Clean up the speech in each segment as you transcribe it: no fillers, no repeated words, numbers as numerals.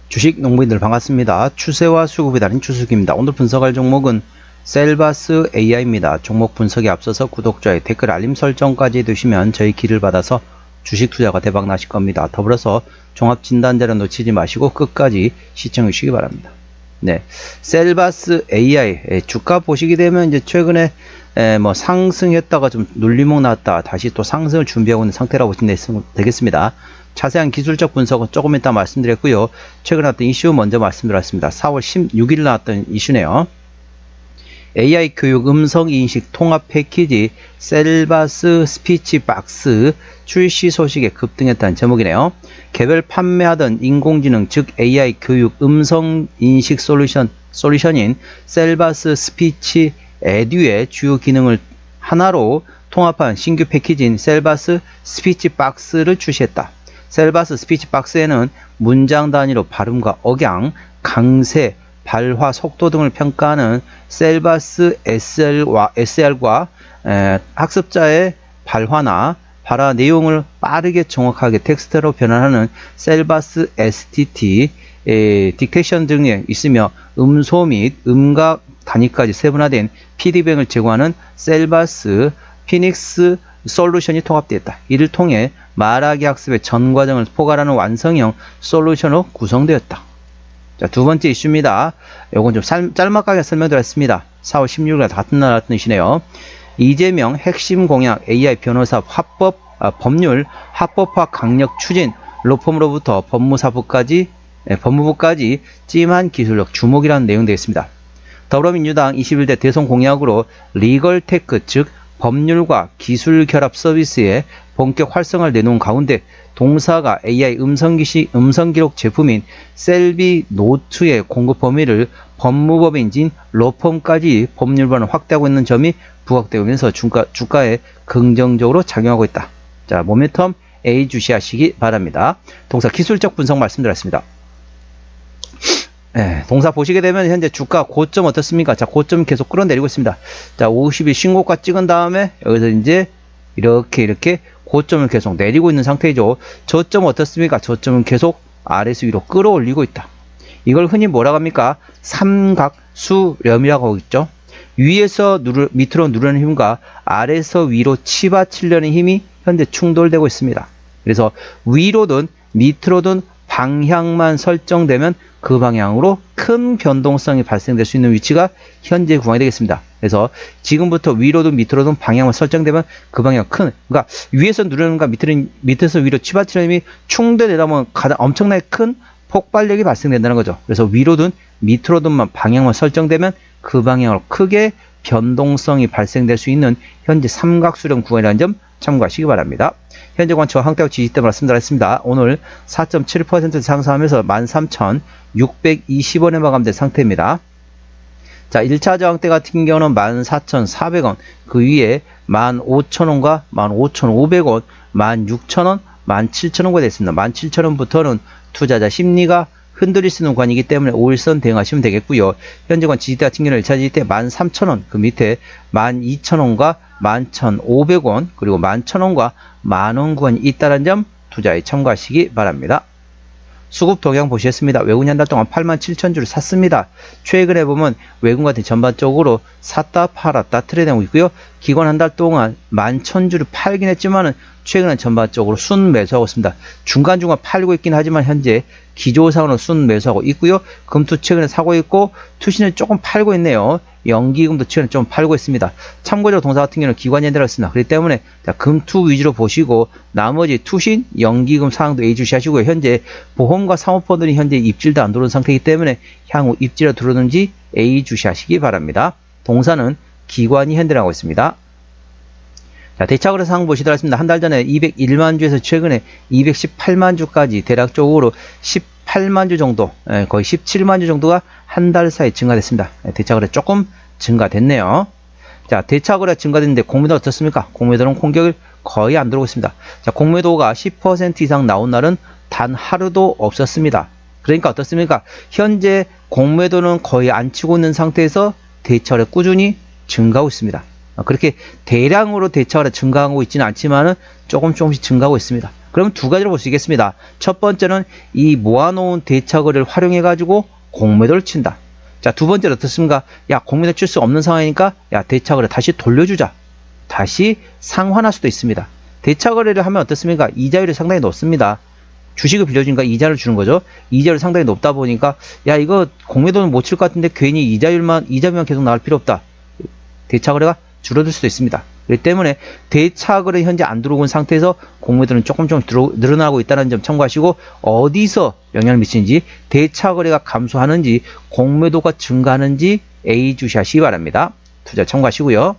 주식 농부인들 반갑습니다. 추세와 수급이 다른 추수기입니다. 오늘 분석할 종목은 셀바스 AI입니다. 종목 분석에 앞서서 구독자의 댓글 알림 설정까지 해두시면 저희 길을 받아서 주식 투자가 대박 나실 겁니다. 더불어서 종합 진단자료 놓치지 마시고 끝까지 시청해 주시기 바랍니다. 네, 셀바스 AI 주가 보시게 되면 이제 최근에 뭐 상승했다가 좀 눌림목 나왔다 다시 또 상승을 준비하고 있는 상태라고 보시면 되겠습니다. 자세한 기술적 분석은 조금 이따 말씀드렸고요. 최근에 나왔던 이슈 먼저 말씀드렸습니다. 4월 16일 나왔던 이슈네요. AI 교육 음성인식 통합 패키지 셀바스 스피치박스 출시 소식에 급등했다는 제목이네요. 개별 판매하던 인공지능 즉 AI 교육 음성인식 솔루션인 셀바스 스피치 에듀의 주요 기능을 하나로 통합한 신규 패키지인 셀바스 스피치박스를 출시했다. 셀바스 스피치박스에는 문장 단위로 발음과 억양, 강세, 발화, 속도 등을 평가하는 셀바스 SL과 학습자의 발화나 발화 내용을 빠르게 정확하게 텍스트로 변환하는 셀바스 STT, 딕테이션 등이 있으며 음소 및 음각 단위까지 세분화된 피드백을 제공하는 셀바스 피닉스 솔루션이 통합되었다. 이를 통해 말하기 학습의 전 과정을 포괄하는 완성형 솔루션으로 구성되었다. 자, 두 번째 이슈입니다. 요건 좀 짤막하게 설명드렸습니다. 4월 16일 같은 날 나왔던 이슈네요. 이재명 핵심 공약 AI 변호사 법률 합법화 강력 추진 로펌으로부터 법무부까지 찜한 기술력 주목이라는 내용 되겠습니다. 더불어민주당 21대 대선 공약으로 리걸테크 즉 법률과 기술 결합 서비스의 본격 활성화를 내놓은 가운데 동사가 AI 음성기록 제품인 셀비 노트의 공급 범위를 법무법인진 로펌까지 법률반을 확대하고 있는 점이 부각되면서 주가에 긍정적으로 작용하고 있다. 자, 모멘텀 A 주시하시기 바랍니다. 동사 기술적 분석 말씀드렸습니다. 동사 보시게 되면 현재 주가 고점 어떻습니까? 자, 고점 계속 끌어내리고 있습니다. 자, 50일 신고가 찍은 다음에 여기서 이제 이렇게 고점을 계속 내리고 있는 상태이죠. 저점 어떻습니까? 저점은 계속 아래에서 위로 끌어올리고 있다. 이걸 흔히 뭐라고 합니까? 삼각수렴이라고 하고 있죠. 위에서 밑으로 누르는 힘과 아래에서 위로 치받치려는 힘이 현재 충돌되고 있습니다. 그래서 위로든 밑으로든 방향만 설정되면 그 방향으로 큰 변동성이 발생될 수 있는 위치가 현재 구간이 되겠습니다. 그래서 지금부터 위로든 밑으로든 방향만 설정되면 그 방향 그러니까 위에서 누르는가 밑에서 위로 치받치는 힘이 충돌되다 보면 가장 엄청나게 큰 폭발력이 발생된다는 거죠. 그래서 위로든 밑으로든만 방향만 설정되면 그 방향으로 크게 변동성이 발생될 수 있는 현재 삼각수렴 구간이라는 점 참고하시기 바랍니다. 현재 관측과 항대역 지지대 말씀드렸습니다. 오늘 4.7% 상승하면서 13,620원에 마감된 상태입니다. 자, 1차 저항대 같은 경우는 14,400원, 그 위에 15,000원과 15,500원, 16,000원, 17,000원가 됐습니다. 17,000원부터는 투자자 심리가 흔들릴 수 있는 구간이기 때문에 5일선 대응하시면 되겠고요. 현재관 지지대 같은 경우는 1차 지지대 13,000원, 그 밑에 12,000원과 11,500원, 그리고 11,000원과 만원 구간이 있다는 점 투자에 참고하시기 바랍니다. 수급 동향 보시겠습니다. 외국인 한 달 동안 87,000주를 샀습니다. 최근에 보면 외국 같은 전반적으로 샀다 팔았다 트레이드하고 있고요. 기관 한 달 동안 11,000주를 팔긴 했지만은 최근에 전반적으로 순 매수하고 있습니다. 중간중간 팔고 있긴 하지만 현재 기조상으로 순 매수하고 있고요. 금투 최근에 사고 있고 투신을 조금 팔고 있네요. 연기금도 최근에 좀 팔고 있습니다. 참고적으로 동사 같은 경우는 기관이 들어있습니다. 그렇기 때문에 금투 위주로 보시고 나머지 투신, 연기금 상황도 예의주시하시고요. 현재 보험과 사모펀드는 현재 입질도 안 들어오는 상태이기 때문에 향후 입질이 들어오는지 예의주시하시기 바랍니다. 동사는 기관이 핸들하고 있습니다. 자, 대차거래 상황 보시도록 하겠습니다. 한 달 전에 201만 주에서 최근에 218만 주까지 대략적으로 18만 주 정도, 거의 17만 주 정도가 한 달 사이 증가됐습니다. 대차거래 조금 증가됐네요. 자, 대차거래 증가됐는데 공매도 어떻습니까? 공매도는 공격을 거의 안 들어오고 있습니다. 자, 공매도가 10% 이상 나온 날은 단 하루도 없었습니다. 그러니까 어떻습니까? 현재 공매도는 거의 안 치고 있는 상태에서 대차거래 꾸준히 증가하고 있습니다. 그렇게 대량으로 대차거래 증가하고 있지는 않지만은 조금씩 증가하고 있습니다. 그럼 두 가지로 볼 수 있겠습니다. 첫 번째는 이 모아놓은 대차거래를 활용해 가지고 공매도를 친다. 자, 두 번째는 어떻습니까? 야, 공매도 칠 수 없는 상황이니까 야, 대차거래 다시 돌려주자. 다시 상환할 수도 있습니다. 대차거래를 하면 어떻습니까? 이자율이 상당히 높습니다. 주식을 빌려주니까 이자를 주는 거죠. 이자율이 상당히 높다 보니까 야, 이거 공매도는 못 칠 것 같은데 괜히 이자비만 계속 나갈 필요 없다. 대차거래가 줄어들 수도 있습니다. 그렇기 때문에 대차거래 현재 안 들어온 상태에서 공매도는 조금 늘어나고 있다는 점 참고하시고, 어디서 영향을 미치는지, 대차거래가 감소하는지 공매도가 증가하는지 A주시하시기 바랍니다. 투자 참고하시고요.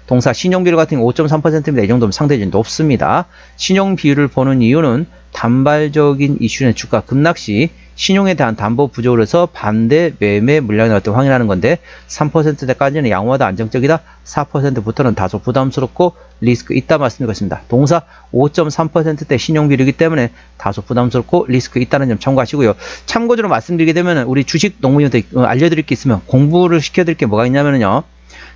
동사 신용비율 같은 경우 5.3%입니다. 이 정도면 상당히 높습니다. 신용비율을 보는 이유는 단발적인 이슈는 주가 급락시 신용에 대한 담보 부족으로 해서 반대 매매 물량이 나왔다고 확인하는 건데, 3%대까지는 양호하다 안정적이다, 4%부터는 다소 부담스럽고 리스크 있다 말씀드렸습니다. 동사 5.3%대 신용비율이기 때문에 다소 부담스럽고 리스크 있다는 점 참고하시고요. 참고적으로 말씀드리게 되면 우리 주식 농부님한테 알려드릴 게 있으면, 공부를 시켜드릴 게 뭐가 있냐면요.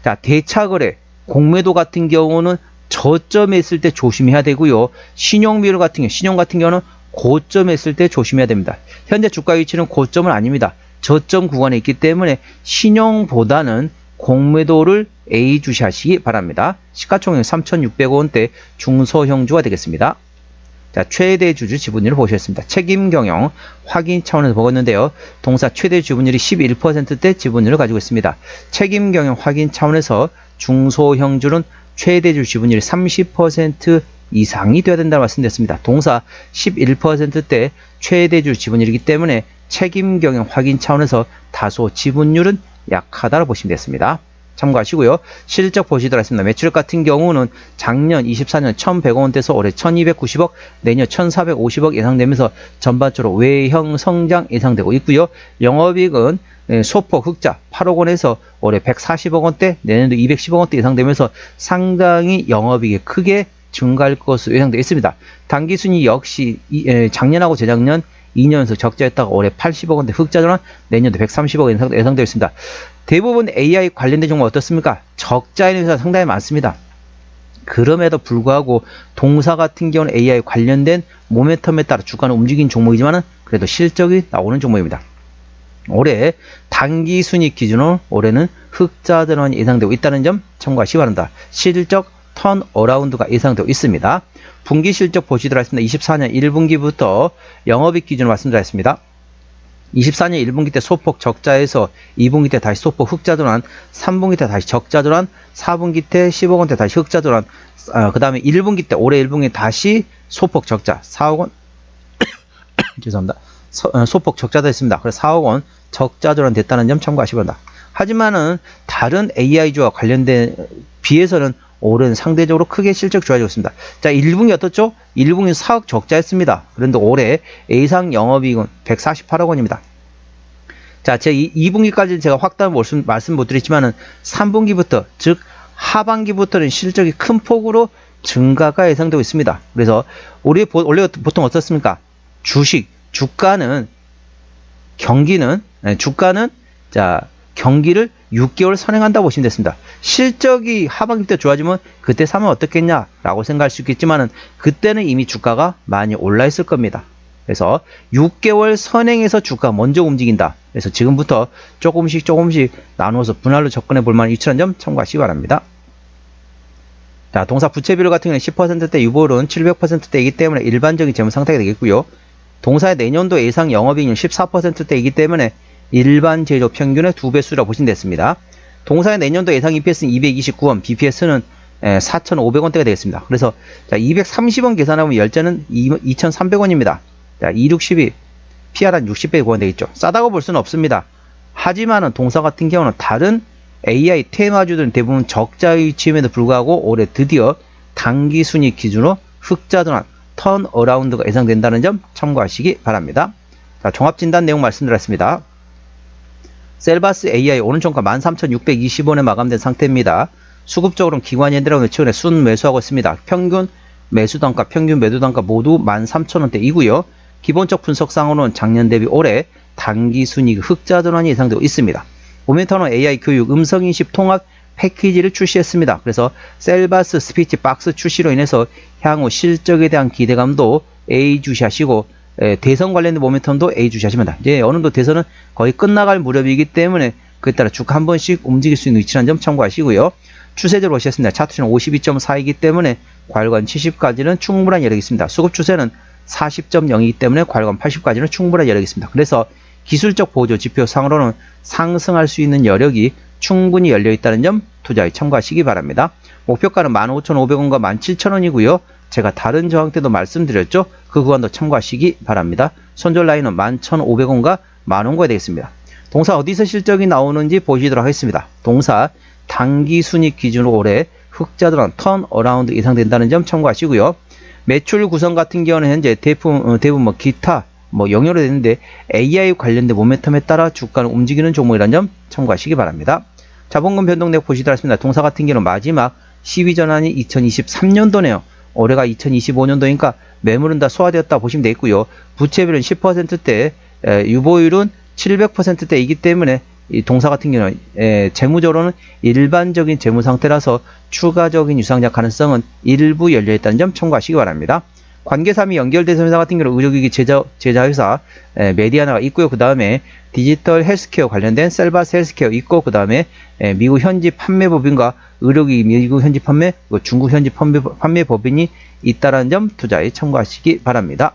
자, 대차거래 공매도 같은 경우는 저점에 있을 때 조심해야 되고요. 신용 같은 경우는 고점에 있을 때 조심해야 됩니다. 현재 주가 위치는 고점은 아닙니다. 저점 구간에 있기 때문에 신용보다는 공매도를 A 주시하시기 바랍니다. 시가총액 3,600원대 중소형주가 되겠습니다. 자, 최대 주주 지분율을 보셨습니다. 책임 경영 확인 차원에서 보았는데요. 동사 최대 지분율이 11%대 지분율을 가지고 있습니다. 책임 경영 확인 차원에서 중소형주는 최대주 지분율이 30% 이상이 되어야 된다고 말씀드렸습니다. 동사 11%대 최대주 지분율이기 때문에 책임 경영 확인 차원에서 다소 지분율은 약하다고 보시면 되겠습니다. 참고하시고요. 실적 보시도록 하겠습니다. 매출액 같은 경우는 작년 24년 1,100원대에서 올해 1,290억, 내년 1,450억 예상되면서 전반적으로 외형 성장 예상되고 있고요. 영업이익은 소폭 흑자 8억 원에서 올해 140억 원대, 내년도 210억 원대 예상되면서 상당히 영업이익이 크게 증가할 것으로 예상되어 있습니다. 당기순이 역시 작년하고 재작년 2년 연속 적자였다가 올해 80억 원대 흑자 전환, 내년도 130억 예상되어 있습니다. 대부분 AI 관련된 종목 어떻습니까? 적자인 회사 상당히 많습니다. 그럼에도 불구하고 동사 같은 경우는 AI 관련된 모멘텀에 따라 주가는 움직인 종목이지만 그래도 실적이 나오는 종목입니다. 올해 당기순이익 기준으로 올해는 흑자 전환이 예상되고 있다는 점 참고하시기 바랍니다. 실적 턴어라운드가 예상되고 있습니다. 분기 실적 보시도록 하겠습니다. 24년 1분기부터 영업이익 기준으로 말씀드렸습니다. 24년 1분기 때 소폭 적자에서 2분기 때 다시 소폭 흑자 전환, 3분기 때 다시 적자 전환, 4분기 때 10억 원대 다시 흑자 전환, 그 다음에 1분기 때 올해 1분기 다시 소폭 적자 4억 원 죄송합니다. 소폭 적자도 했습니다. 그래서 4억 원 적자 전환 됐다는 점 참고하시기 바랍니다. 하지만은 다른 AI주와 관련된 비해서는 올해는 상대적으로 크게 실적 좋아지고 있습니다. 자, 1분기 어떻죠? 1분기 4억 적자했습니다. 그런데 올해 A상 영업이익은 148억 원입니다. 자, 제 2분기까지는 제가 확답 말씀 못 드렸지만은 3분기부터, 즉 하반기부터는 실적이 큰 폭으로 증가가 예상되고 있습니다. 그래서 원래 보통 어떻습니까? 주가는 경기를 6개월 선행한다고 보시면 됐습니다. 실적이 하반기 때 좋아지면 그때 사면 어떻겠냐라고 생각할 수 있겠지만은 그때는 이미 주가가 많이 올라 있을 겁니다. 그래서 6개월 선행해서 주가가 먼저 움직인다. 그래서 지금부터 조금씩 나누어서 분할로 접근해 볼 만한 유출한 점 참고하시기 바랍니다. 자, 동사 부채비율 같은 경우는 10%대, 유보율은 700%대이기 때문에 일반적인 재무 상태가 되겠고요. 동사의 내년도 예상 영업이익률 14%대이기 때문에 일반 제조 평균의 2배수라고 보시면 됐습니다. 동사의 내년도 예상 EPS는 229원, BPS는 4,500원대가 되겠습니다. 그래서 자, 230원 계산하면 열자는 2,300원입니다. 자, 262 PR 한 60배 구간 되겠죠. 싸다고 볼 수는 없습니다. 하지만은 동사 같은 경우는 다른 AI 테마주들은 대부분 적자 위치임에도 불구하고 올해 드디어 당기순이익 기준으로 흑자 전환, 턴어라운드가 예상된다는 점 참고하시기 바랍니다. 자, 종합진단 내용 말씀드렸습니다. 셀바스 AI 오늘 종가 13,620원에 마감된 상태입니다. 수급적으로는 기관연대라고 최근에 순매수하고 있습니다. 평균 매수단가, 평균 매도단가 모두 13,000원대이고요. 기본적 분석상으로는 작년 대비 올해 당기순이익 흑자 전환이 예상되고 있습니다. 모멘텀은 AI 교육 음성인식 통합 패키지를 출시했습니다. 그래서 셀바스 스피치 박스 출시로 인해서 향후 실적에 대한 기대감도 A 주시하시고 대선 관련된 모멘텀도 A 주시하시면 됩니다. 이제 어느 정도 대선은 거의 끝나갈 무렵이기 때문에 그에 따라 주가 한 번씩 움직일 수 있는 위치라는 점 참고하시고요. 추세적으로 보시겠습니다. 차트는 52.4이기 때문에 과열관 70까지는 충분한 여력이 있습니다. 수급 추세는 40.0이기 때문에 과열관 80까지는 충분한 여력이 있습니다. 그래서 기술적 보조 지표상으로는 상승할 수 있는 여력이 충분히 열려 있다는 점 투자에 참고하시기 바랍니다. 목표가는 15,500원과 17,000원이고요. 제가 다른 저항 때도 말씀드렸죠. 그 구간도 참고하시기 바랍니다. 손절 라인은 11,500원과 만원가 되겠습니다. 동사 어디서 실적이 나오는지 보시도록 하겠습니다. 동사 단기 순익 기준으로 올해 흑자들은 턴 어라운드 예상된다는 점 참고하시고요. 매출 구성 같은 경우는 현재 대부분 기타 영역으로 되는데 AI 관련된 모멘텀에 따라 주가는 움직이는 종목이라는 점 참고하시기 바랍니다. 자본금 변동력 보시도록 하겠습니다. 동사 같은 경우는 마지막 시위 전환이 2023년도네요. 올해가 2025년도니까 매물은 다 소화되었다 보시면 되겠고요. 부채비율은 10%대, 유보율은 700%대이기 때문에 이 동사 같은 경우는 재무적으로는 일반적인 재무 상태라서 추가적인 유상작 가능성은 일부 열려있다는 점 참고하시기 바랍니다. 관계사 및 연결대선 회사 같은 경우는 의료기기 제자회사 메디아나가 있고요. 그 다음에 디지털 헬스케어 관련된 셀바스 헬스케어 있고, 그 다음에 미국 현지 판매법인과 의료기기 미국 현지 판매, 중국 현지 판매법인이 있다는 점 투자에 참고하시기 바랍니다.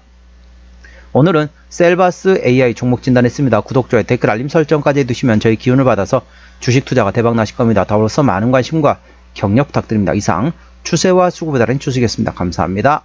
오늘은 셀바스 AI 종목 진단했습니다. 구독, 좋아요, 댓글, 알림 설정까지 해두시면 저희 기운을 받아서 주식 투자가 대박 나실 겁니다. 더불어서 많은 관심과 격려 부탁드립니다. 이상 추세와 수급에 따른 추석이었습니다. 감사합니다.